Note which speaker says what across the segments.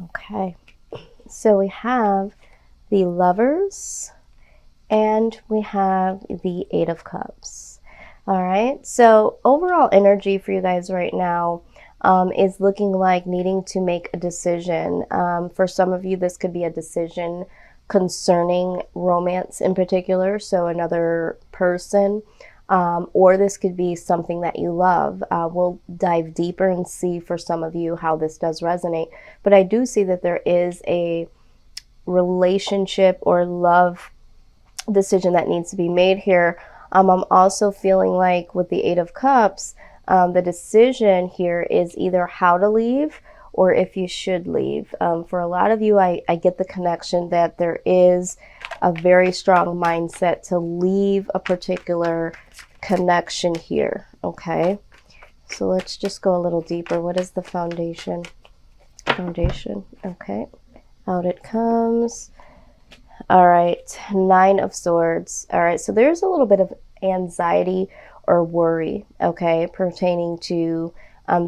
Speaker 1: Okay, so we have the Lovers and we have the Eight of Cups. All right, so overall energy for you guys right now is looking like needing to make a decision. For some of you, this could be a decision concerning romance in particular, so another person, or this could be something that you love. We'll dive deeper and see for some of you how this does resonate. But I do see that there is a relationship or love decision that needs to be made here. I'm also feeling like with the Eight of Cups, the decision here is either how to leave or if you should leave. For a lot of you, I get the connection that there is a very strong mindset to leave a particular connection here. Okay, so let's just go a little deeper. What is the foundation? Foundation. Okay, out it comes. All right, Nine of Swords. All right, so there's a little bit of anxiety or worry, okay, pertaining to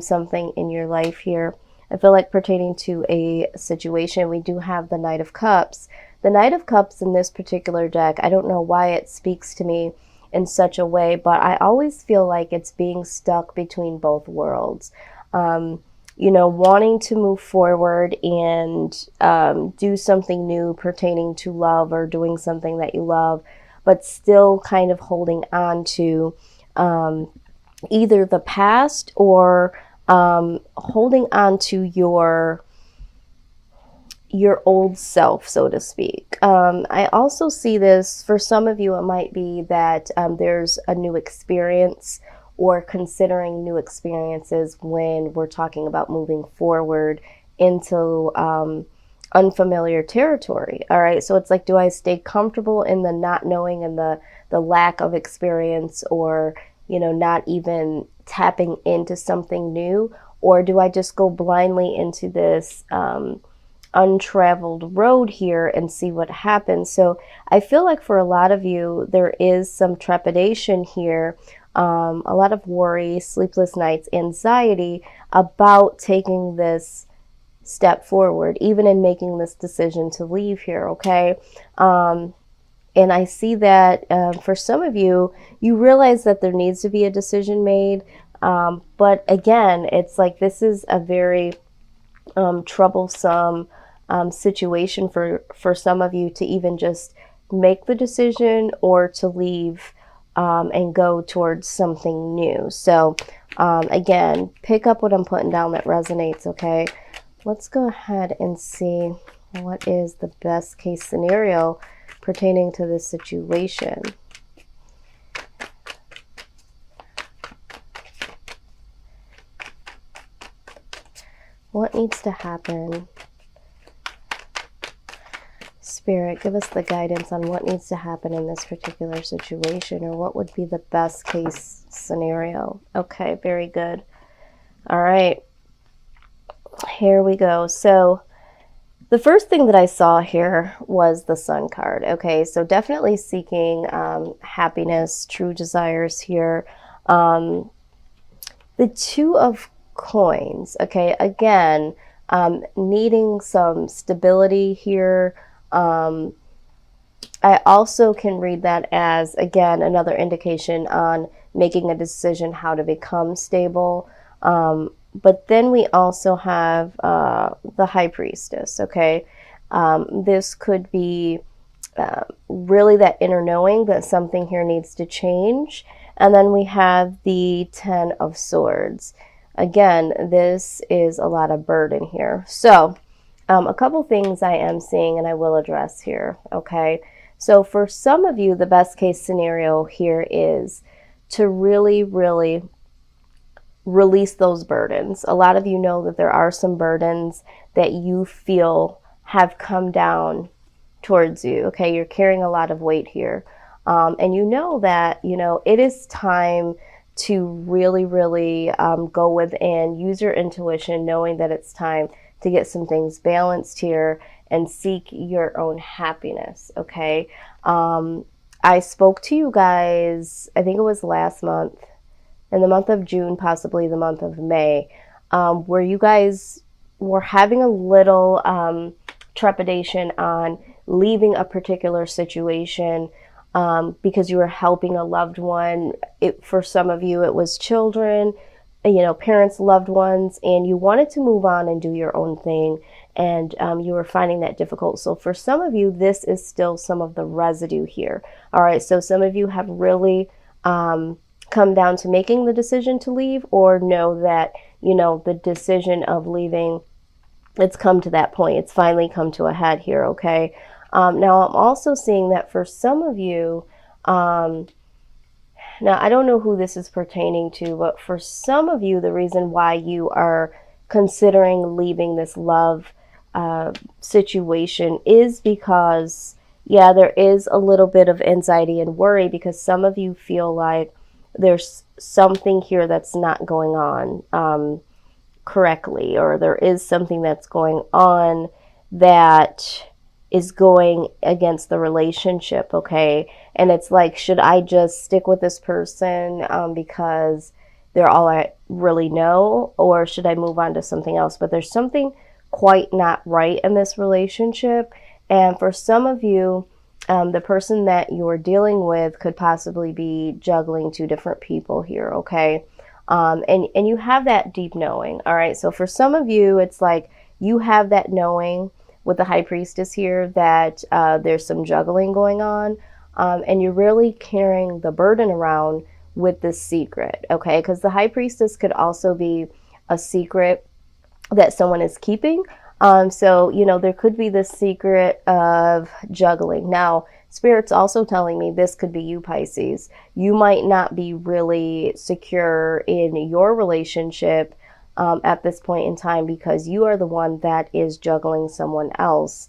Speaker 1: something in your life here. I feel like pertaining to a situation, we do have the Knight of Cups. The Knight of Cups in this particular deck, I don't know why it speaks to me in such a way, but I always feel like it's being stuck between both worlds. You know, wanting to move forward and do something new pertaining to love or doing something that you love, but still kind of holding on to either the past or holding on to your old self, so to speak. I also see this, for some of you, it might be that there's a new experience or considering new experiences when we're talking about moving forward into unfamiliar territory. All right, so it's like, do I stay comfortable in the not knowing and the lack of experience, or, you know, not even tapping into something new, or do I just go blindly into this untraveled road here and see what happens? So I feel like for a lot of you, there is some trepidation here, a lot of worry, sleepless nights, anxiety about taking this step forward, even in making this decision to leave here, okay? And I see that for some of you, you realize that there needs to be a decision made, but again, it's like this is a very troublesome situation for some of you to even just make the decision or to leave and go towards something new. So again, pick up what I'm putting down that resonates, okay? Let's go ahead and see what is the best case scenario pertaining to this situation. What needs to happen? Spirit, give us the guidance on what needs to happen in this particular situation, or what would be the best case scenario. Okay, very good. All right, here we go. So the first thing that I saw here was the Sun card. Okay, so definitely seeking happiness, true desires here. The Two of Coins. Okay, again, needing some stability here. I also can read that as, again, another indication on making a decision how to become stable. But then we also have the High Priestess, okay? This could be really that inner knowing that something here needs to change. And then we have the Ten of Swords. Again, this is a lot of burden here. So a couple things I am seeing and I will address here, okay? So for some of you, the best case scenario here is to really, really release those burdens. A lot of you know that there are some burdens that you feel have come down towards you, okay? You're carrying a lot of weight here. And you know that, you know, it is time to really, really go within, use your intuition, knowing that it's time to get some things balanced here and seek your own happiness, okay? I spoke to you guys, I think it was last month, in the month of June, possibly the month of May, where you guys were having a little trepidation on leaving a particular situation because you were helping a loved one. For some of you, it was children, parents, loved ones, and you wanted to move on and do your own thing, and you were finding that difficult. So for some of you, this is still some of the residue here. All right, so some of you have really come down to making the decision to leave, or know that, the decision of leaving, it's come to that point. It's finally come to a head here, okay? Now, I'm also seeing that for some of you, now I don't know who this is pertaining to, but for some of you, the reason why you are considering leaving this love situation is because, yeah, there is a little bit of anxiety and worry, because some of you feel like there's something here that's not going on correctly, or there is something that's going on that is going against the relationship, okay? And it's like, should I just stick with this person because they're all I really know, or should I move on to something else? But there's something quite not right in this relationship. And for some of you, the person that you're dealing with could possibly be juggling two different people here, okay? And you have that deep knowing, all right? So for some of you, it's like you have that knowing with the High Priestess here that there's some juggling going on, and you're really carrying the burden around with this secret, okay? Because the High Priestess could also be a secret that someone is keeping. So, there could be this secret of juggling. Now, Spirit's also telling me this could be you, Pisces. You might not be really secure in your relationship at this point in time, because you are the one that is juggling someone else,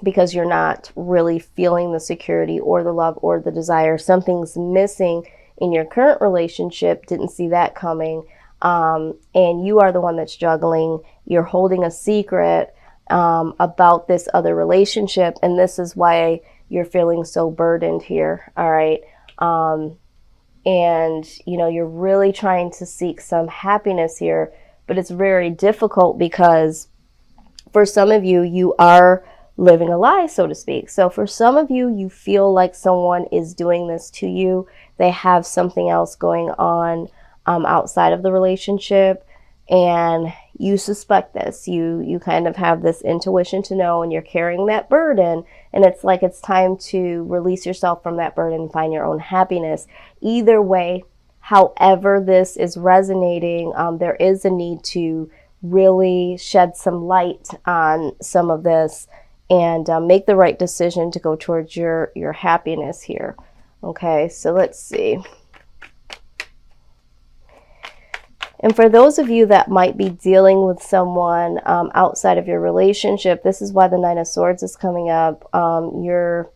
Speaker 1: because you're not really feeling the security or the love or the desire. Something's missing in your current relationship. Didn't see that coming. And you are the one that's juggling. You're holding a secret about this other relationship, and this is why you're feeling so burdened here. All right. And you're really trying to seek some happiness here, but it's very difficult because for some of you, you are living a lie, so to speak. So for some of you, you feel like someone is doing this to you. They have something else going on outside of the relationship, and you suspect this. You kind of have this intuition to know, and you're carrying that burden, and it's like it's time to release yourself from that burden and find your own happiness. Either way, however this is resonating, there is a need to really shed some light on some of this and make the right decision to go towards your happiness here. Okay, so let's see. And for those of you that might be dealing with someone outside of your relationship, this is why the Nine of Swords is coming up. You're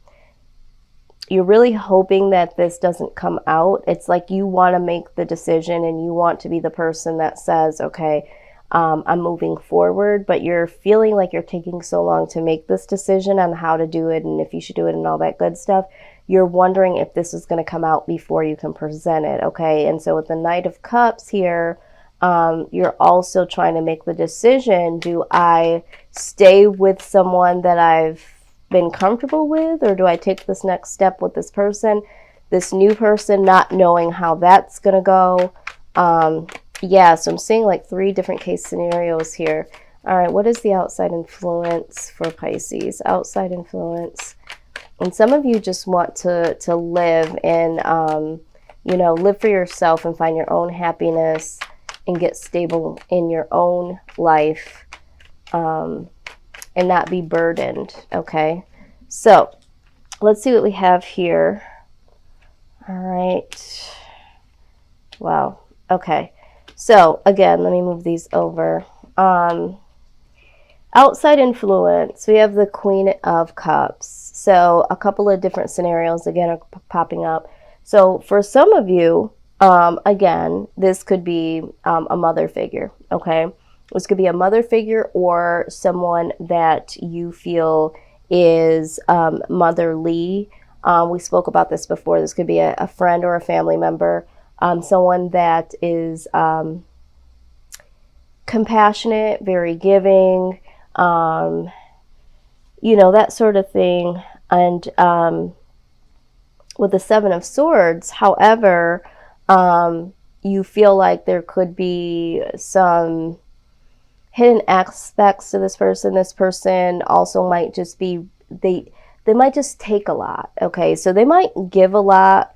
Speaker 1: really hoping that this doesn't come out. It's like you want to make the decision and you want to be the person that says, okay, I'm moving forward, but you're feeling like you're taking so long to make this decision on how to do it and if you should do it and all that good stuff. You're wondering if this is going to come out before you can present it, okay? And so with the Knight of Cups here, you're also trying to make the decision, do I stay with someone that I've been comfortable with, or do I take this next step with this person, this new person, not knowing how that's going to go? Yeah, so I'm seeing like 3 different case scenarios here. All right, what is the outside influence for Pisces? Outside influence. And some of you just want to live and, live for yourself and find your own happiness and get stable in your own life and not be burdened, okay? So let's see what we have here. All right. Wow. Okay. So again, let me move these over. Outside influence, we have the Queen of Cups. So a couple of different scenarios, again, are popping up. So for some of you, again, this could be a mother figure, okay? This could be a mother figure or someone that you feel is motherly. We spoke about this before. This could be a friend or a family member, someone that is compassionate, very giving, you know, that sort of thing. And with the Seven of Swords, however, you feel like there could be some hidden aspects to this person. This person also might just be, they might just take a lot. Okay, so they might give a lot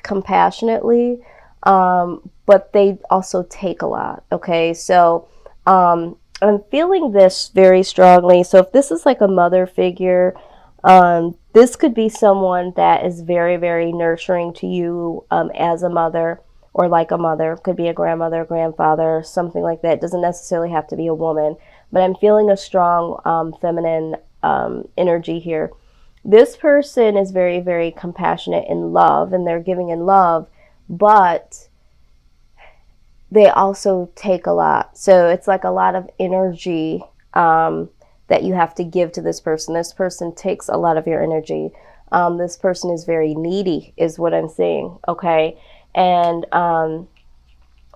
Speaker 1: compassionately, but they also take a lot. Okay, so I'm feeling this very strongly. So if this is like a mother figure, this could be someone that is very, very nurturing to you as a mother, or like a mother. Could be a grandmother, grandfather, something like that. It doesn't necessarily have to be a woman, but I'm feeling a strong feminine energy here. This person is very, very compassionate in love, and they're giving in love, but they also take a lot. So it's like a lot of energy that you have to give to this person. This person takes a lot of your energy. This person is very needy, is what I'm saying. Okay. And,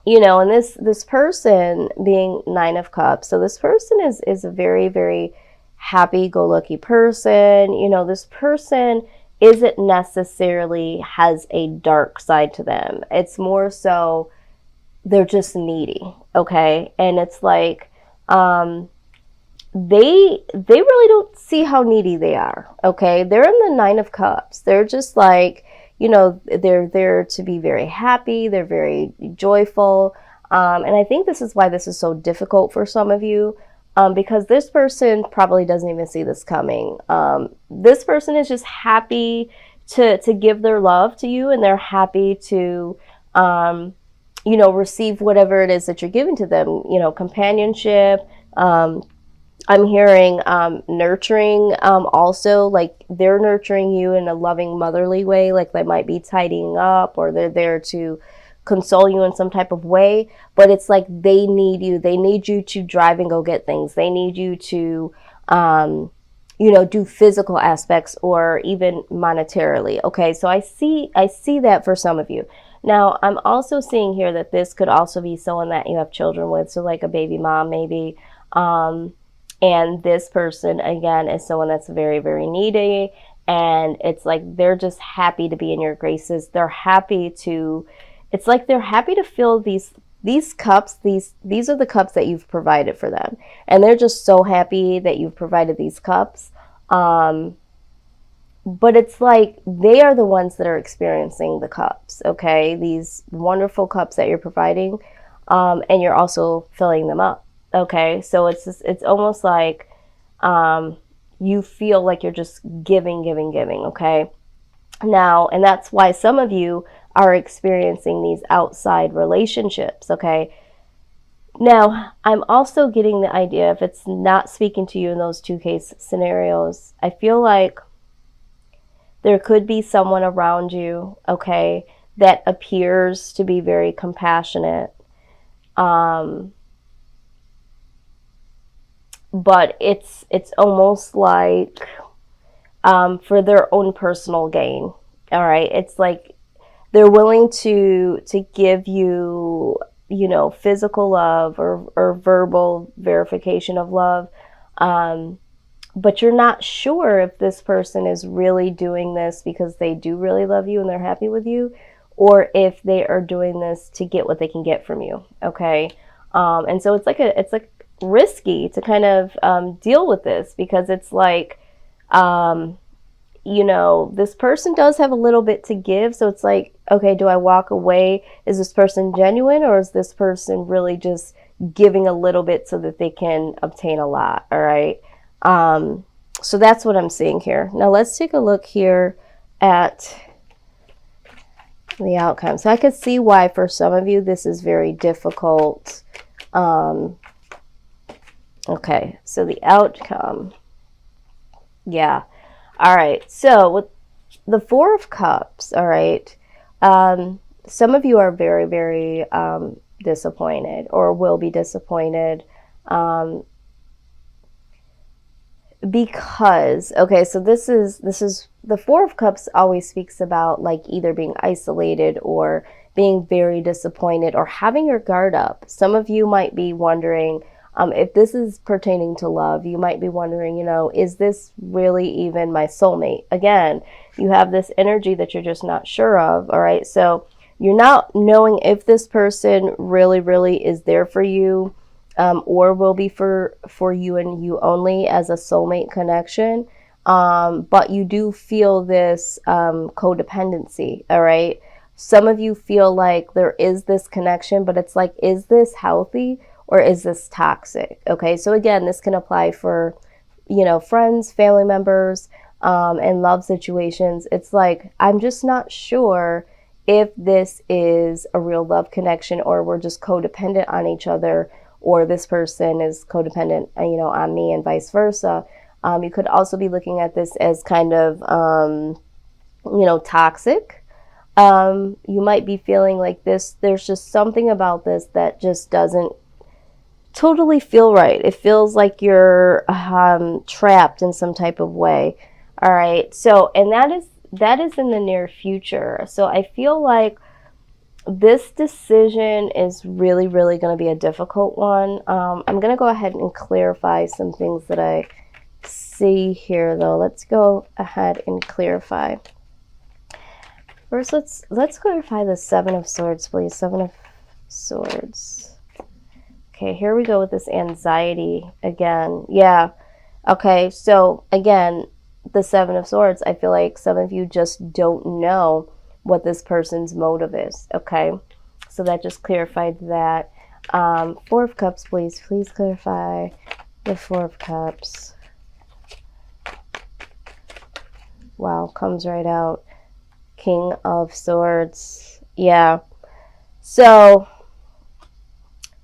Speaker 1: you know, and this person being Nine of Cups. So this person is a very, very happy-go-lucky person. You know, this person isn't necessarily has a dark side to them. It's more so they're just needy. Okay. And it's like, they really don't see how needy they are. Okay, they're in the Nine of Cups. They're just like, you know, they're there to be very happy. They're very joyful, and I think this is why this is so difficult for some of you, because this person probably doesn't even see this coming. This person is just happy to give their love to you, and they're happy to you know, receive whatever it is that you're giving to them. You know, companionship. I'm hearing nurturing, also, like they're nurturing you in a loving, motherly way. Like they might be tidying up, or they're there to console you in some type of way. But it's like they need you. They need you to drive and go get things. They need you to, you know, do physical aspects or even monetarily. Okay, so I see that for some of you. Now, I'm also seeing here that this could also be someone that you have children with. So like a baby mom, maybe. And this person, again, is someone that's very, very needy. And it's like they're just happy to be in your graces. They're happy to, it's like they're happy to fill these cups. These are the cups that you've provided for them. And they're just so happy that you've provided these cups. But it's like they are the ones that are experiencing the cups, okay? These wonderful cups that you're providing, and you're also filling them up. Okay, so it's almost like you feel like you're just giving, okay? Now, and that's why some of you are experiencing these outside relationships, okay? Now, I'm also getting the idea, if it's not speaking to you in those two case scenarios, I feel like there could be someone around you, okay, that appears to be very compassionate, but it's almost like for their own personal gain. All right, it's like they're willing to give you, you know, physical love or verbal verification of love, but you're not sure if this person is really doing this because they do really love you and they're happy with you, or if they are doing this to get what they can get from you. Okay, and so it's like risky to kind of deal with this, because it's like, you know, this person does have a little bit to give. So it's like, okay, do I walk away? Is this person genuine, or is this person really just giving a little bit so that they can obtain a lot? All right. So that's what I'm seeing here. Now let's take a look here at the outcome. So I could see why for some of you this is very difficult. Okay, so the outcome, yeah. All right, so with the Four of Cups, all right, some of you are very, very disappointed, or will be disappointed, because, okay, so this is the Four of Cups always speaks about like either being isolated or being very disappointed or having your guard up. Some of you might be wondering, if this is pertaining to love, you might be wondering, you know, is this really even my soulmate? Again, you have this energy that you're just not sure of, all right? So you're not knowing if this person really, really is there for you, or will be for you and you only as a soulmate connection. But you do feel this codependency, all right? Some of you feel like there is this connection, but it's like, is this healthy or is this toxic? Okay, so again, this can apply for, you know, friends, family members, and love situations. It's like, I'm just not sure if this is a real love connection or we're just codependent on each other, or this person is codependent, you know, on me and vice versa. You could also be looking at this as kind of, you know, toxic. You might be feeling like this, there's just something about this that just doesn't totally feel right. It feels like you're trapped in some type of way. All right. So, and that is in the near future. So I feel like this decision is really, really going to be a difficult one. I'm going to go ahead and clarify some things that I see here, though. Let's go ahead and clarify. First, let's clarify the Seven of Swords, please. Seven of Swords. Okay, here we go with this anxiety again. Yeah. Okay, so again, the Seven of Swords, I feel like some of you just don't know what this person's motive is. Okay, so that just clarified that. Four of Cups, please. Please clarify the Four of Cups. Wow, comes right out. King of Swords. Yeah. So,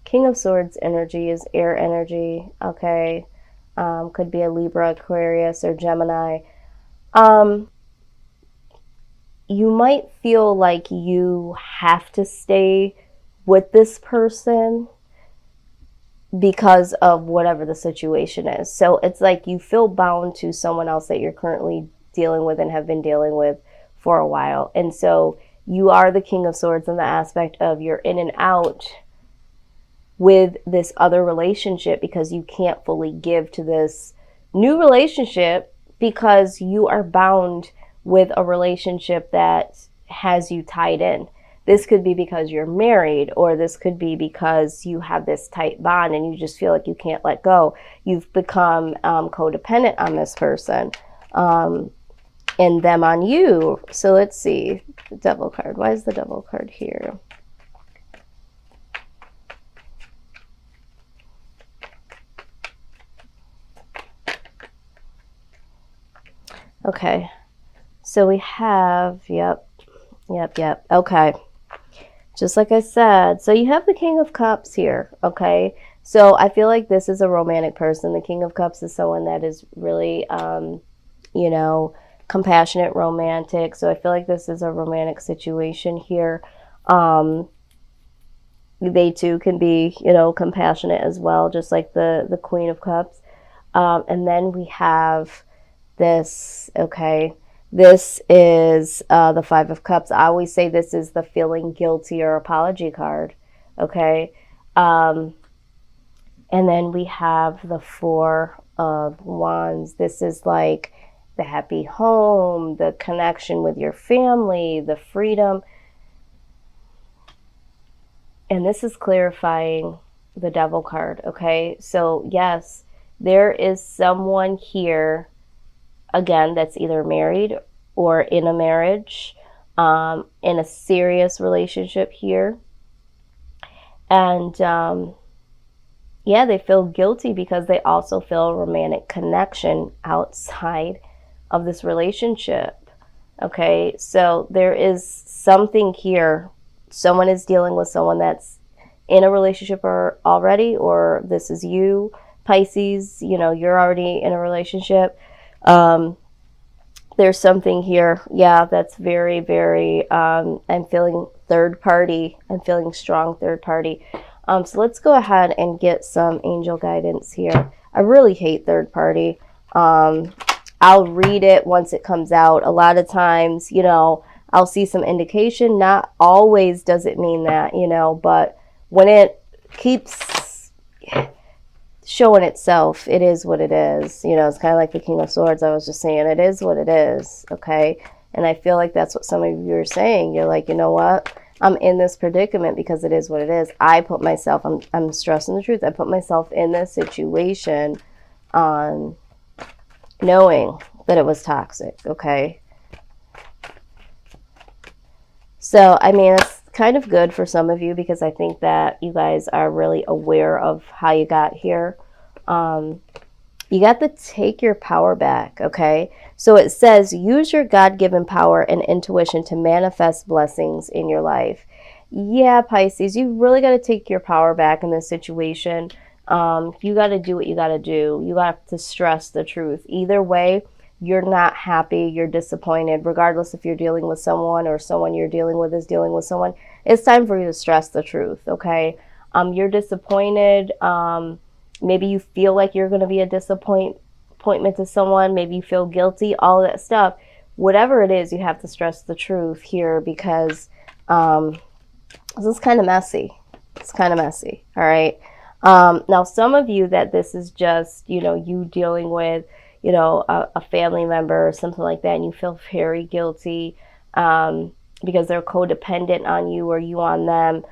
Speaker 1: King of Swords energy is air energy. Okay. Could be a Libra, Aquarius, or Gemini. You might feel like you have to stay with this person because of whatever the situation is. So it's like you feel bound to someone else that you're currently dealing with and have been dealing with for a while. And so you are the King of Swords in the aspect of you're in and out with this other relationship because you can't fully give to this new relationship because you are bound with a relationship that has you tied in. This could be because you're married, or this could be because you have this tight bond and you just feel like you can't let go. You've become codependent on this person, and them on you. So let's see, the Devil card. Why is the Devil card here? Okay, so we have, yep. Okay, just like I said, so you have the King of Cups here. Okay, so I feel like this is a romantic person. The King of Cups is someone that is really, you know, compassionate, romantic. So I feel like this is a romantic situation here. They too can be, you know, compassionate as well, just like the Queen of Cups. And then we have this. Okay, this is the Five of Cups. I always say this is the feeling guilty or apology card. Okay, and then we have the Four of Wands. This is like the happy home, the connection with your family, the freedom. And this is clarifying the Devil card, okay? So yes, there is someone here, again, that's either married or in a marriage, in a serious relationship here. And yeah, they feel guilty because they also feel a romantic connection outside of this relationship. Okay, so there is something here. Someone is dealing with someone that's in a relationship or already, or this is you, Pisces, you know, you're already in a relationship. There's something here, yeah, that's very, very, I'm feeling third party. I'm feeling strong third party. So let's go ahead and get some angel guidance here. I really hate third party. I'll read it once it comes out. A lot of times, you know, I'll see some indication. Not always does it mean that, you know, but when it keeps showing itself, it is what it is. You know, it's kind of like the King of Swords. I was just saying, it is what it is. Okay. And I feel like that's what some of you are saying. You're like, you know what? I'm in this predicament because it is what it is. I put myself, I'm stressing the truth. I put myself in this situation on knowing that it was toxic. Okay. So, I mean, it's kind of good for some of you because I think that you guys are really aware of how you got here. You got to take your power back, okay? So it says, use your God-given power and intuition to manifest blessings in your life. Yeah, Pisces, you really got to take your power back in this situation. You got to do what you got to do. You got to stress the truth. Either way, you're not happy, you're disappointed, regardless if you're dealing with someone or someone you're dealing with is dealing with someone. It's time for you to stress the truth, okay? You're disappointed. Maybe you feel like you're going to be a disappointment to someone. Maybe you feel guilty, all of that stuff. Whatever it is, you have to stress the truth here because this is kind of messy. It's kind of messy, all right? Now, some of you that this is just, you know, you dealing with, you know, a family member or something like that, and you feel very guilty because they're codependent on you or you on them,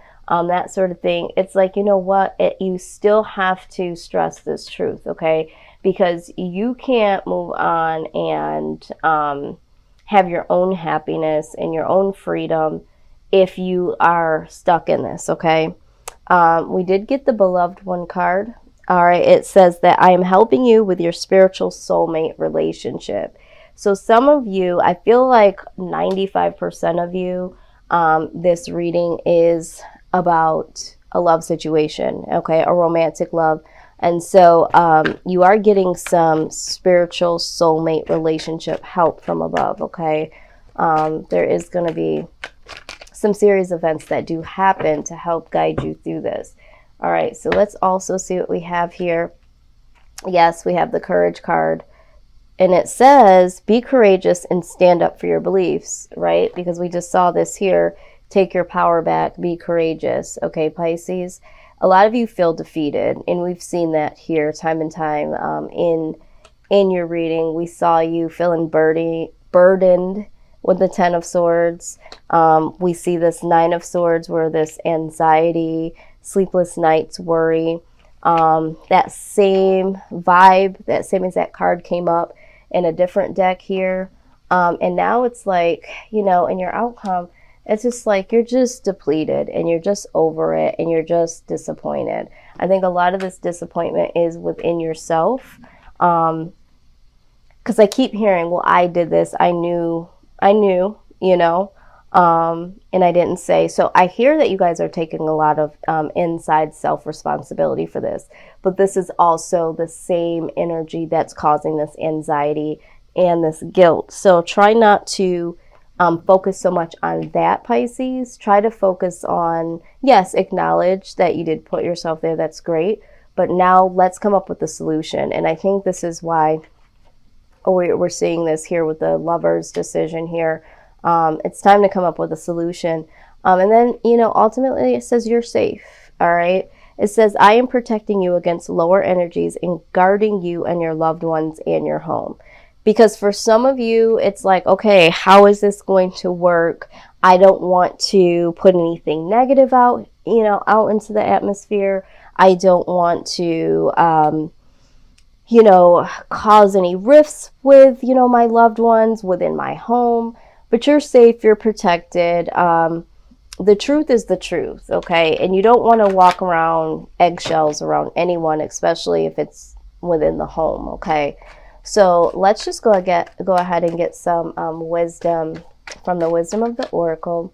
Speaker 1: that sort of thing. It's like, you know what, you still have to stress this truth, okay? Because you can't move on and have your own happiness and your own freedom if you are stuck in this, okay? We did get the beloved one card. All right, it says that I am helping you with your spiritual soulmate relationship. So some of you, I feel like 95% of you, this reading is about a love situation, okay, a romantic love. And so you are getting some spiritual soulmate relationship help from above, okay? There is going to be some serious events that do happen to help guide you through this. All right, so let's also see what we have here. Yes, we have the courage card. And it says, be courageous and stand up for your beliefs, right? Because we just saw this here. Take your power back, be courageous. Okay, Pisces. A lot of you feel defeated, and we've seen that here time and time in your reading. We saw you feeling burdened with the Ten of Swords. We see this Nine of Swords where this anxiety, sleepless nights, worry, that same vibe, that same exact card came up in a different deck here. And now it's like, you know, in your outcome, it's just like you're just depleted and you're just over it and you're just disappointed. I think a lot of this disappointment is within yourself. Because I keep hearing, well, I did this. I knew, you know, and I didn't say. So I hear that you guys are taking a lot of inside self-responsibility for this. But this is also the same energy that's causing this anxiety and this guilt. So try not to focus so much on that, Pisces. Try to focus on, yes, acknowledge that you did put yourself there. That's great. But now let's come up with a solution. And I think this is why we're seeing this here with the Lover's decision here. It's time to come up with a solution. And then, you know, ultimately it says you're safe. All right. It says, I am protecting you against lower energies and guarding you and your loved ones and your home. Because for some of you, it's like, okay, how is this going to work? I don't want to put anything negative out, you know, out into the atmosphere. I don't want to, you know, cause any rifts with, you know, my loved ones within my home. But you're safe, you're protected. The truth is the truth, okay? And you don't want to walk around eggshells around anyone, especially if it's within the home, okay? So let's just go ahead and get some wisdom from the wisdom of the Oracle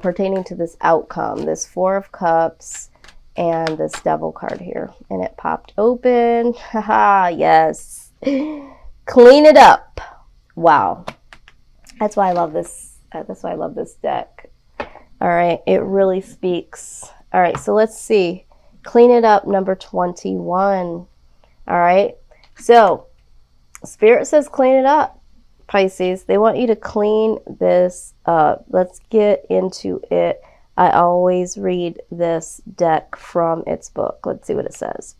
Speaker 1: pertaining to this outcome, this Four of Cups and this Devil card here. And it popped open. Haha, yes. Clean it up. Wow. That's why I love this. That's why I love this deck. All right. It really speaks. All right. So let's see. Clean it up, number 21. All right. So Spirit says clean it up. Pisces, they want you to clean this up. Let's get into it. I always read this deck from its book. Let's see what it says.